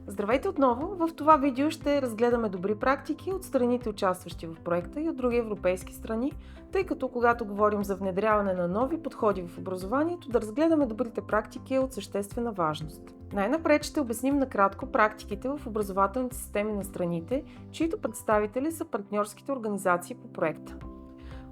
Здравейте отново! В това видео ще разгледаме добри практики от страните, участващи в проекта и от други европейски страни, тъй като когато говорим за внедряване на нови подходи в образованието, да разгледаме добрите практики е от съществена важност. Най-напред ще обясним накратко практиките в образователните системи на страните, чието представители са партньорските организации по проекта.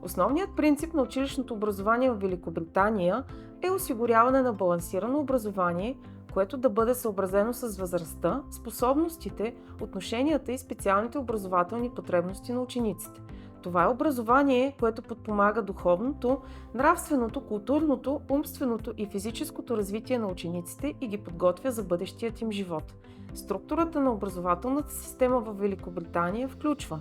Основният принцип на училищното образование в Великобритания е осигуряване на балансирано образование, което да бъде съобразено с възрастта, способностите, отношенията и специалните образователни потребности на учениците. Това е образование, което подпомага духовното, нравственото, културното, умственото и физическото развитие на учениците и ги подготвя за бъдещият им живот. Структурата на образователната система в Великобритания включва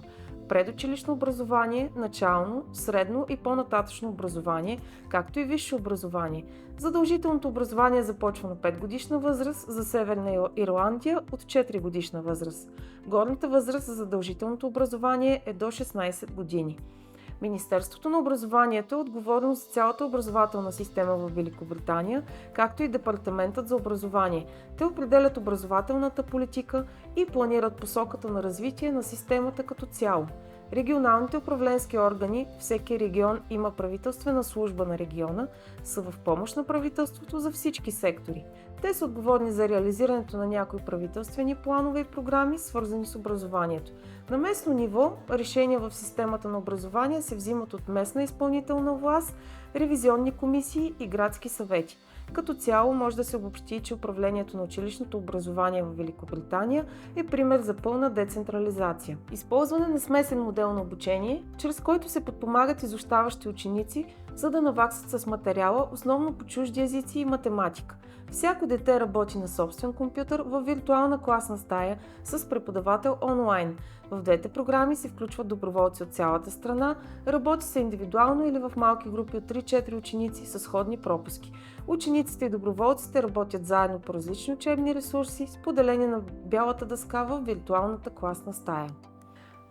предучилищно образование, начално, средно и по-нататъчно образование, както и висше образование. Задължителното образование започва на 5-годишна възраст, за Северна Ирландия от 4-годишна възраст. Горната възраст за задължителното образование е до 16 години. Министерството на образованието е отговорно за цялата образователна система в Великобритания, както и Департаментът за образование. Те определят образователната политика и планират посоката на развитие на системата като цяло. Регионалните управленски органи, всеки регион има правителствена служба на региона, са в помощ на правителството за всички сектори. Те са отговорни за реализирането на някои правителствени планове и програми, свързани с образованието. На местно ниво решения в системата на образование се взимат от местна изпълнителна власт, ревизионни комисии и градски съвети. Като цяло може да се обобщи, че управлението на училищното образование в Великобритания е пример за пълна децентрализация. Използване на смесен модел на обучение, чрез който се подпомагат изоставащи ученици, за да наваксат с материала, основно по чужди езици и математика. Всяко дете работи на собствен компютър в виртуална класна стая с преподавател онлайн. В двете програми се включват доброволци от цялата страна, работи се индивидуално или в малки групи от 3-4 ученици с сходни пропуски. Учениците и доброволците работят заедно по различни учебни ресурси, споделени на бялата дъска в виртуалната класна стая.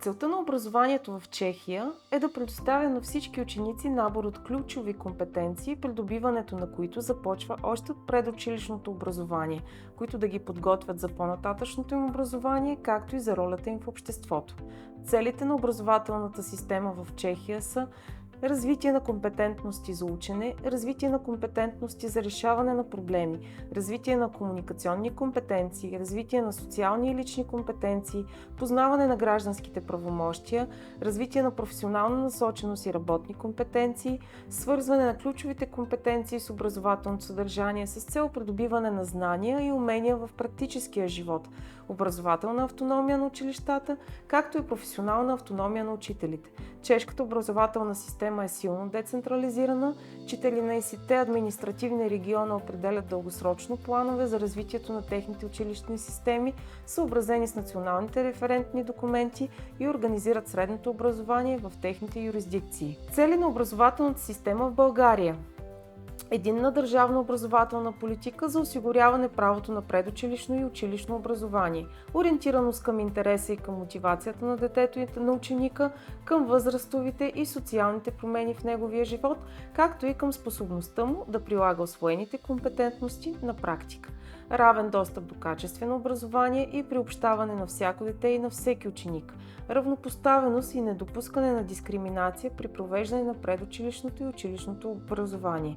Целта на образованието в Чехия е да предоставя на всички ученици набор от ключови компетенции, придобиването на които започва още от предучилищното образование, които да ги подготвят за по-нататъчното им образование, както и за ролята им в обществото. Целите на образователната система в Чехия са развитие на компетентности за учене, развитие на компетентности за решаване на проблеми, развитие на комуникационни компетенции, развитие на социални и лични компетенции, познаване на гражданските правомощия, развитие на професионална насоченост и работни компетенции, свързване на ключовите компетенции с образователното съдържание с цел придобиване на знания и умения в практическия живот, образователна автономия на училищата, както и професионална автономия на учителите. Чешката образователна система е силно децентрализирана, 14-те административни региона определят дългосрочно планове за развитието на техните училищни системи, съобразени с националните референтни документи и организират средното образование в техните юрисдикции. Цели на образователната система в България: единна държавна образователна политика за осигуряване правото на предучилищно и училищно образование, ориентираност към интереса и към мотивацията на детето и на ученика, към възрастовите и социалните промени в неговия живот, както и към способността му да прилага усвоените компетентности на практика. Равен достъп до качествено образование и приобщаване на всяко дете и на всеки ученик. Равнопоставеност и недопускане на дискриминация при провеждане на предучилищното и училищното образование.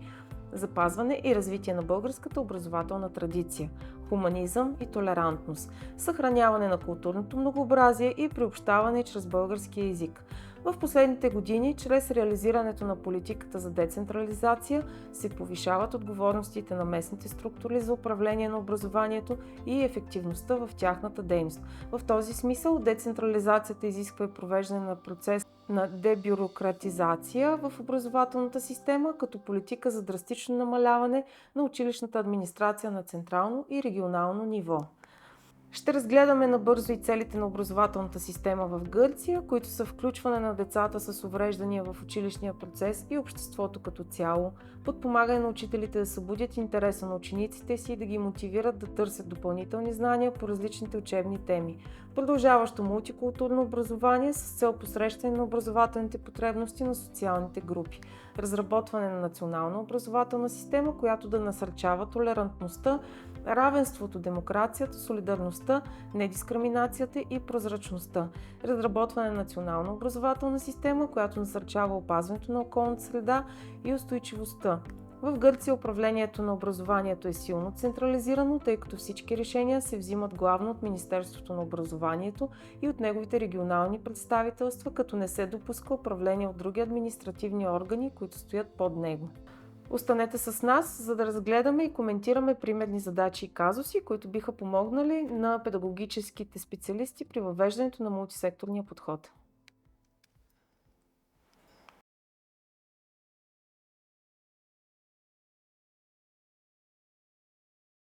Запазване и развитие на българската образователна традиция, хуманизъм и толерантност, съхраняване на културното многообразие и приобщаване чрез българския език. В последните години, чрез реализирането на политиката за децентрализация, се повишават отговорностите на местните структури за управление на образованието и ефективността в тяхната дейност. В този смисъл, децентрализацията изисква и провеждане на процес на дебюрократизация в образователната система, като политика за драстично намаляване на училищната администрация на централно и регионално ниво. Ще разгледаме набързо и целите на образователната система в Гърция, които са включване на децата с увреждания в училищния процес и обществото като цяло, подпомагане на учителите да събудят интереса на учениците си и да ги мотивират да търсят допълнителни знания по различните учебни теми, продължаващо мултикултурно образование с цел посрещане на образователните потребности на социалните групи, разработване на национална образователна система, която да насърчава толерантността, равенството, демокрацията, солидарността, недискриминацията и прозрачността, разработване на национална образователна система, която насърчава опазването на околната среда и устойчивостта. В Гърция управлението на образованието е силно централизирано, тъй като всички решения се взимат главно от Министерството на образованието и от неговите регионални представителства, като не се допуска управление от други административни органи, които стоят под него. Останете с нас, за да разгледаме и коментираме примерни задачи и казуси, които биха помогнали на педагогическите специалисти при въвеждането на мултисекторния подход.